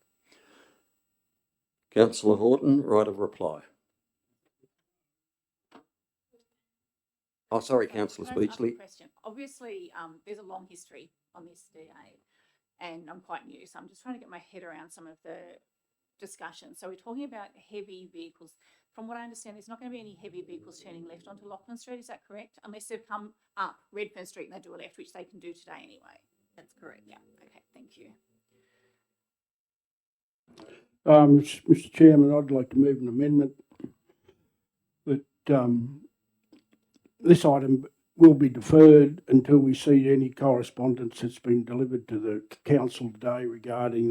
Councillor Horton, right of reply. Oh, sorry, Councillor Can I ask a Speechley. question? Obviously, there's a long history on this DA, and I'm quite new, so I'm just trying to get my head around some of the discussion. So we're talking about heavy vehicles. From what I understand, there's not going to be any heavy vehicles turning left onto Lachlan Street. Is that correct? Unless they've come up Redfern Street and they do a left, which they can do today anyway. That's correct. Yeah. Okay. Thank you. Mr. Chairman, I'd like to move an amendment that this item will be deferred until we see any correspondence that's been delivered to the council today regarding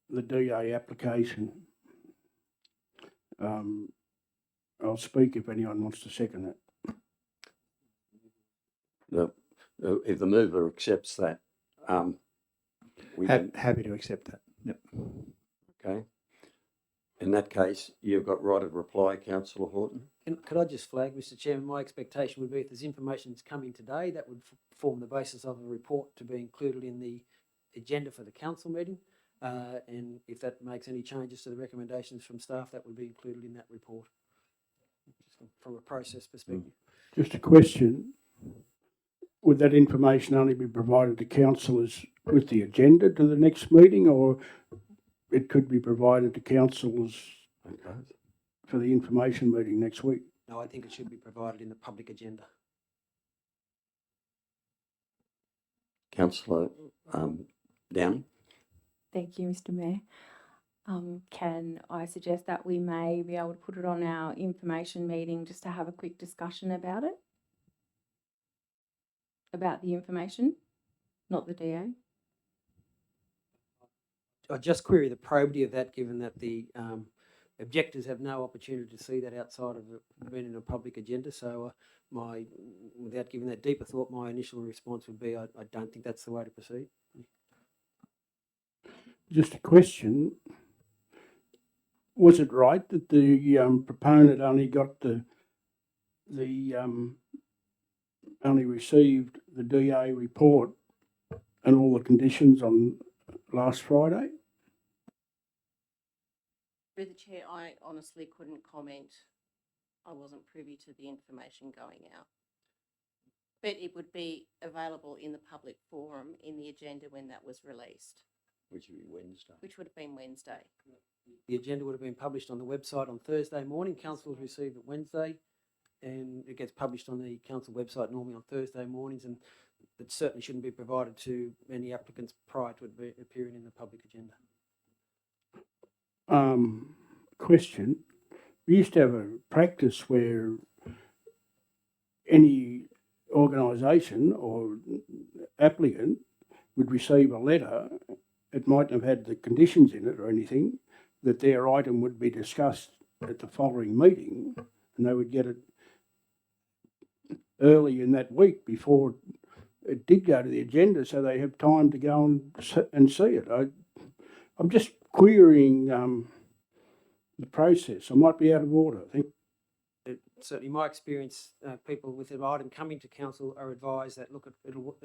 the DA application. I'll speak if anyone wants to second it. If the mover accepts that, we can, Happy to accept that. Yep. okay. In that case, you've got right of reply, Councillor Horton. Could I just flag, Mr. Chairman, my expectation would be if there's information that's coming today, that would form the basis of a report to be included in the agenda for the council meeting. And if that makes any changes to the recommendations from staff, that would be included in that report, just from a process perspective. Just a question. Would that information only be provided to councillors with the agenda to the next meeting, or it could be provided to councillors for the information meeting next week? No, I think it should be provided in the public agenda. Councillor Downing. Thank you, Mr. Mayor. Can I suggest that we may be able to put it on our information meeting just to have a quick discussion about it? About the information, not the DA? I just query the probity of that, given that the objectors have no opportunity to see that outside of it being in a public agenda. So without giving that deeper thought, my initial response would be I don't think that's the way to proceed. Just a question. Was it right that the proponent only got only received the DA report and all the conditions on last Friday? Through the chair, I honestly couldn't comment. I wasn't privy to the information going out. But it would be available in the public forum in the agenda when that was released. Which would be Wednesday. Which would have been Wednesday. The agenda would have been published on the website on Thursday morning. Council will receive it Wednesday, and it gets published on the council website normally on Thursday mornings, and it certainly shouldn't be provided to any applicants prior to it appearing in the public agenda. Question. We used to have a practice where any organisation or applicant would receive a letter. It mightn't have had the conditions in it or anything, that their item would be discussed at the following meeting, and they would get it early in that week before it did go to the agenda, so they have time to go and see it. I'm just querying the process. I might be out of order, I think. Certainly, my experience, people with an item coming to council are advised that, look, it'll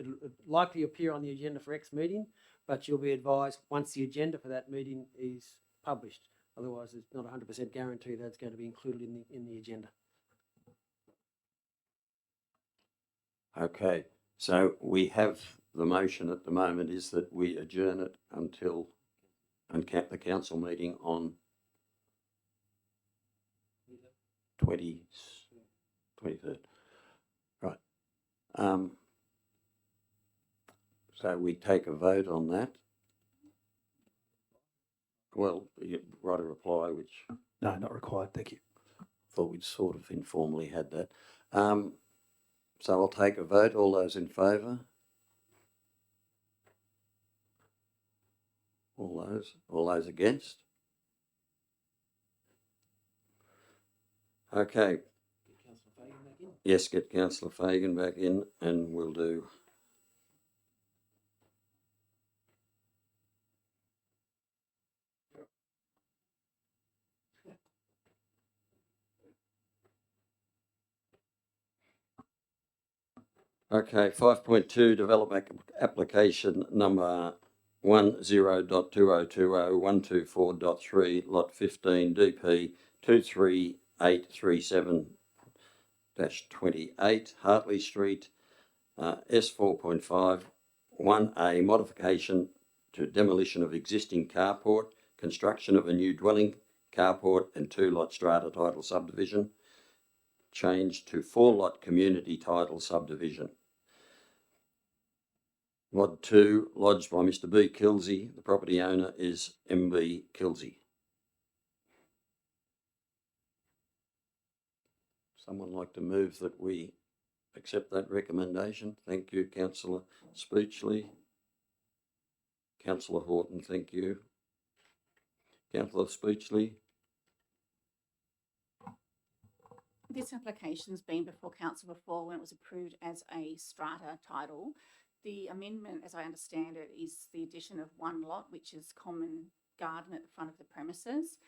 likely appear on the agenda for X meeting, but you'll be advised once the agenda for that meeting is published. Otherwise, it's not 100% guarantee that it's going to be included in the agenda. Okay, so we have the motion at the moment is that we adjourn it until the council meeting on 23rd. Right. So we take a vote on that. Well, you write a reply, which No, not required. Thank you. thought we'd sort of informally had that. So I'll take a vote. All those in favour? All those against? Okay. Yes, get Councillor Fagan back in, and we'll do Okay, 5.2, development application number 10.2020 lot 15 DP 23837-28 Hartley Street, S4.5, 1A, modification to demolition of existing carport, construction of a new dwelling, carport and 2-lot strata title subdivision, change to 4-lot community title subdivision. Mod 2, lodged by Mr. B. Kilsey. The property owner is MB Kilsey. Someone like to move that we accept that recommendation? Thank you, Councillor Speechley. Councillor Horton, thank you. Councillor Speechley. This application's been before council before when it was approved as a strata title. The amendment, as I understand it, is the addition of 1 lot, which is common garden at the front of the premises.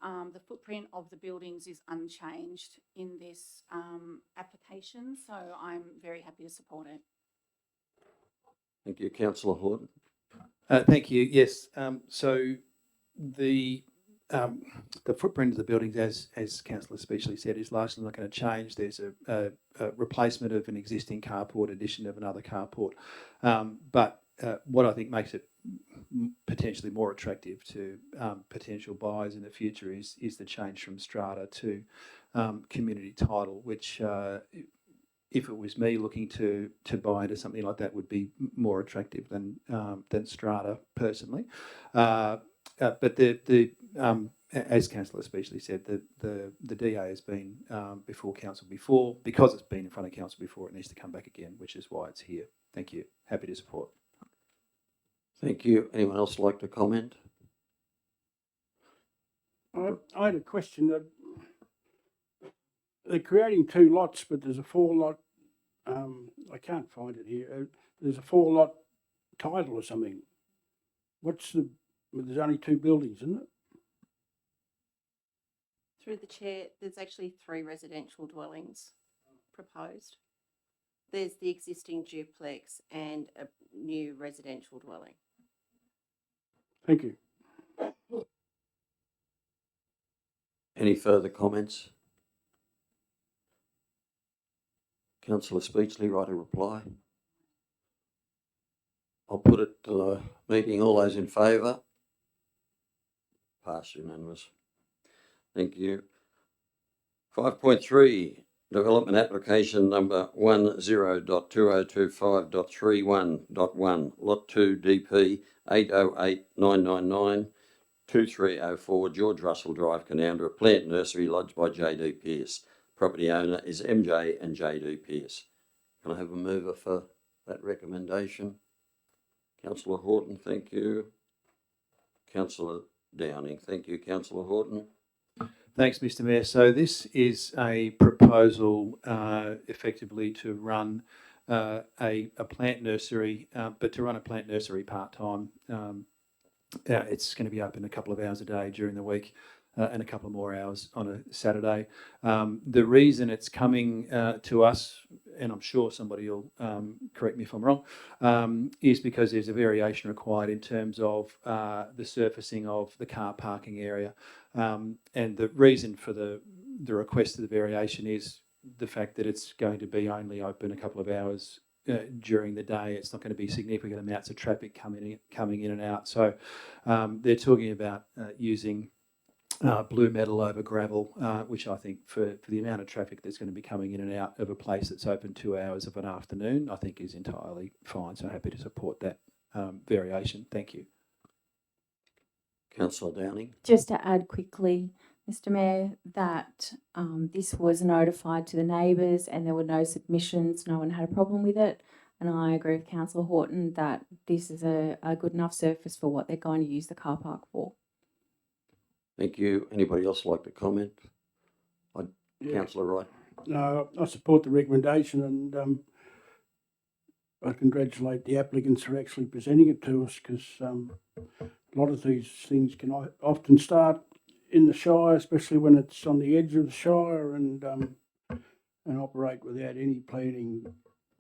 The footprint of the buildings is unchanged in this application, so I'm very happy to support it. Thank you, Councillor Horton. Thank you. Yes. So the footprint of the buildings, as Councillor Speechley said, is largely not going to change. There's a replacement of an existing carport, addition of another carport. But what I think makes it potentially more attractive to potential buyers in the future is the change from strata to community title, which if it was me looking to buy into something like that, would be more attractive than strata personally. But as Councillor Speechley said, the DA has been before council before. Because it's been in front of council before, it needs to come back again, which is why it's here. Thank you. Happy to support. Thank you. Anyone else like to comment? I had a question. They're creating 2 lots, but there's a 4-lot. I can't find it here. There's a 4-lot title or something. There's only 2 buildings, isn't it? Through the chair, there's actually 3 residential dwellings proposed. There's the existing duplex and a new residential dwelling. Thank you. Any further comments? Councillor Speechley, write a reply. I'll put it to the meeting. All those in favour? Pass unanimous. Thank you. 5.3, development application number 10.2025.31.1, lot 2 DP 808999 2304 George Russell Drive, Canowindra, plant nursery lodged by J.D. Pearce. Property owner is MJ and J.D. Pearce. Can I have a mover for that recommendation? Councillor Horton, thank you. Councillor Downing, thank you. Councillor Horton. Thanks, Mr. Mayor. So this is a proposal effectively to run a plant nursery, but to run a plant nursery part-time. It's going to be open a couple of hours a day during the week and a couple of more hours on a Saturday. The reason it's coming to us, and I'm sure somebody will correct me if I'm wrong, is because there's a variation required in terms of the surfacing of the car parking area. And the reason for the request of the variation is the fact that it's going to be only open a couple of hours during the day. It's not going to be significant amounts of traffic coming in and out. So they're talking about using blue metal over gravel, which I think for the amount of traffic that's going to be coming in and out of a place that's open 2 hours of an afternoon, I think is entirely fine. So happy to support that variation. Thank you. Councillor Downing. Just to add quickly, Mr. Mayor, that this was notified to the neighbours and there were no submissions. No one had a problem with it. And I agree with Councillor Horton that this is a good enough surface for what they're going to use the car park for. Thank you. Anybody else like to comment? Councillor Wright. No, I support the recommendation, and I congratulate the applicants for actually presenting it to us, because a lot of these things can often start in the Shire, especially when it's on the edge of the Shire, and operate without any planning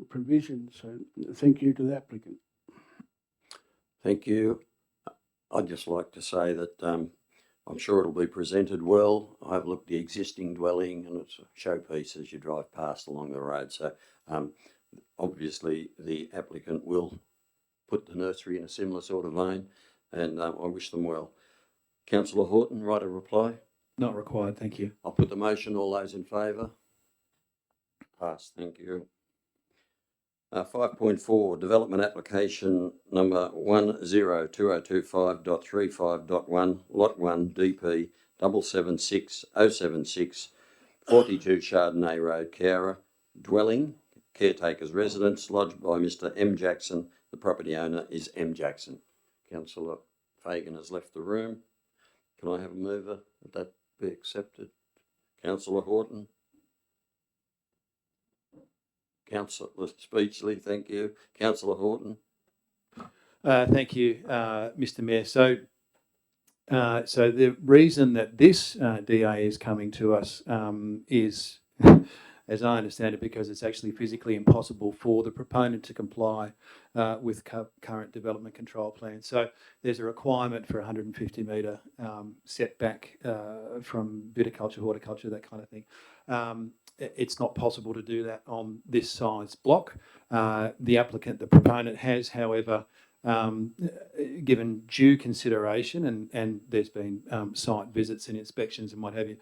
provisions. So thank you to the applicant. Thank you. I'd just like to say that I'm sure it'll be presented well. I've looked at the existing dwelling and it's a showpiece as you drive past along the road. So obviously the applicant will put the nursery in a similar sort of vein, and I wish them well. Councillor Horton, right a reply? Not required, thank you. I'll put the motion. All those in favour? Passed, thank you. 5.4, development application number 102025.35.1, lot 1, DP 776076, 42 Chardonnay Road, Cowra, dwelling, caretaker's residence, lodged by Mr M Jackson. The property owner is M Jackson. Councillor Fagan has left the room. Can I have a mover? Would that be accepted? Councillor Horton? Councillor Speechley, thank you. Councillor Horton? Thank you, Mr Mayor. So the reason that this DA is coming to us is, as I understand it, because it's actually physically impossible for the proponent to comply with current development control plans. So there's a requirement for 150 metre setback from viticulture, horticulture, that kind of thing. It's not possible to do that on this size block. The applicant, the proponent, has, however, given due consideration, and there's been site visits and inspections and what have you,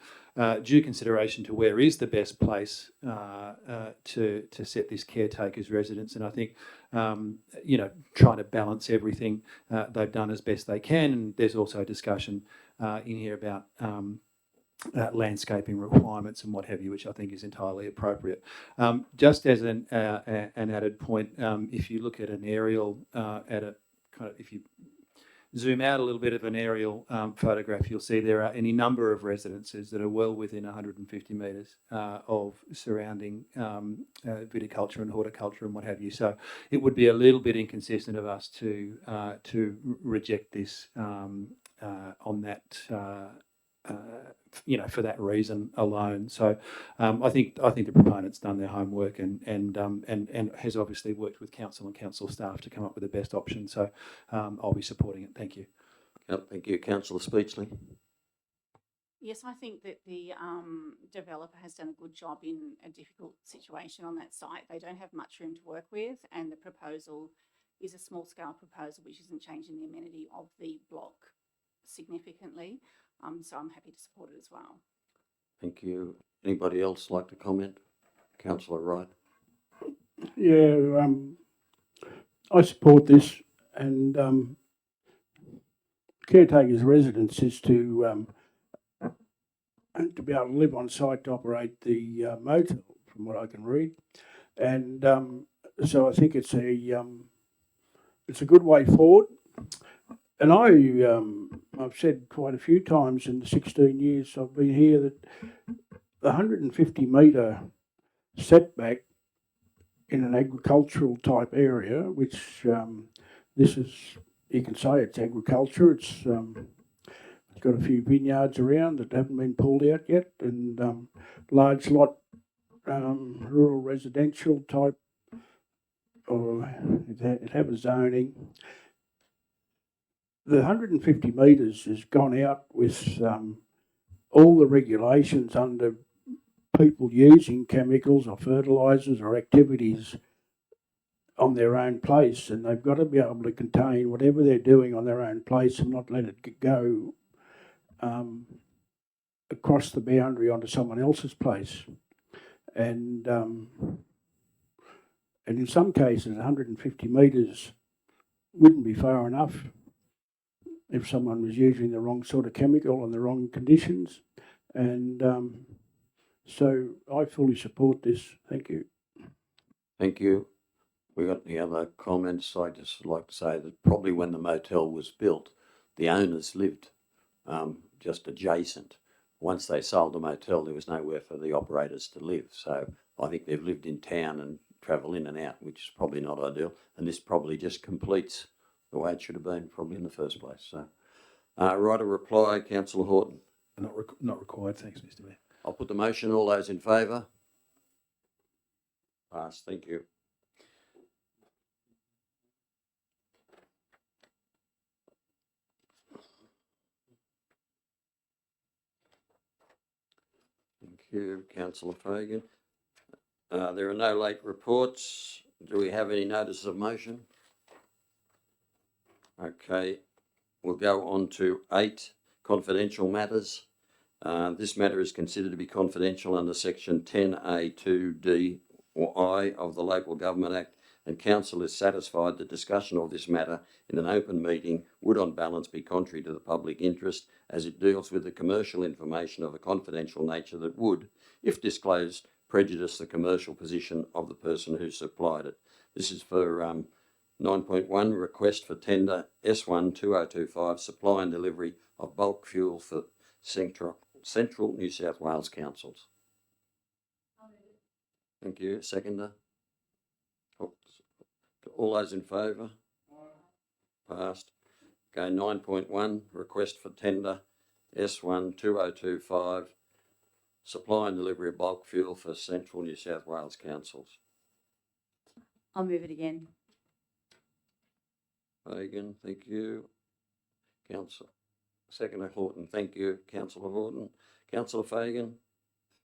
due consideration to where is the best place to set this caretaker's residence. And I think, trying to balance everything, they've done as best they can. And there's also a discussion in here about landscaping requirements and what have you, which I think is entirely appropriate. Just as an added point, if you look at an aerial, if you zoom out a little bit of an aerial photograph, you'll see there are any number of residences that are well within 150 metres of surrounding viticulture and horticulture and what have you. So it would be a little bit inconsistent of us to reject this on that. For that reason alone. So I think the proponent's done their homework and has obviously worked with council and council staff to come up with the best option. So I'll be supporting it. Thank you. Thank you, Councillor Speechley. Yes, I think that the developer has done a good job in a difficult situation on that site. They don't have much room to work with, and the proposal is a small-scale proposal which isn't changing the amenity of the block significantly. So I'm happy to support it as well. Thank you. Anybody else like to comment? Councillor Wright. Yeah, I support this, and caretaker's residence is to be able to live on site to operate the motel, from what I can read, and so I think it's a good way forward. And I've said quite a few times in the 16 years I've been here that the 150 metre setback in an agricultural type area, which this is, you can say it's agriculture. It's got a few vineyards around that haven't been pulled out yet, and large lot rural residential type, or it have a zoning. The 150 metres has gone out with all the regulations under people using chemicals or fertilisers or activities on their own place, and they've got to be able to contain whatever they're doing on their own place and not let it go across the boundary onto someone else's place. And in some cases, 150 metres wouldn't be far enough if someone was using the wrong sort of chemical and the wrong conditions. And so I fully support this. Thank you. Thank you. We got any other comments? I'd just like to say that probably when the motel was built, the owners lived just adjacent. Once they sold the motel, there was nowhere for the operators to live. So I think they've lived in town and travel in and out, which is probably not ideal. And this probably just completes the way it should have been, probably in the first place. So, right a reply, Councillor Horton. Not required. Thanks, Mr Mayor. I'll put the motion. All those in favour? Pass. Thank you. you, councillor Fagan. There are no late reports. Do we have any notices of motion? Okay, we'll go on to 8, confidential matters. This matter is considered to be confidential under section 10A2D or I of the Local Government Act, and council is satisfied that discussion of this matter in an open meeting would on balance be contrary to the public interest, as it deals with the commercial information of a confidential nature that would, if disclosed, prejudice the commercial position of the person who supplied it. This is for 9.1, request for tender S1 2025, supply and delivery of bulk fuel for Central New South Wales councils. Thank you. Seconder? All those in favour? Passed. Okay, 9.1, request for tender S1 2025, supply and delivery of bulk fuel for Central New South Wales councils. I'll move it again. Fagan, thank you. Councillor. Seconder Horton, thank you. Councillor Horton. Councillor Fagan?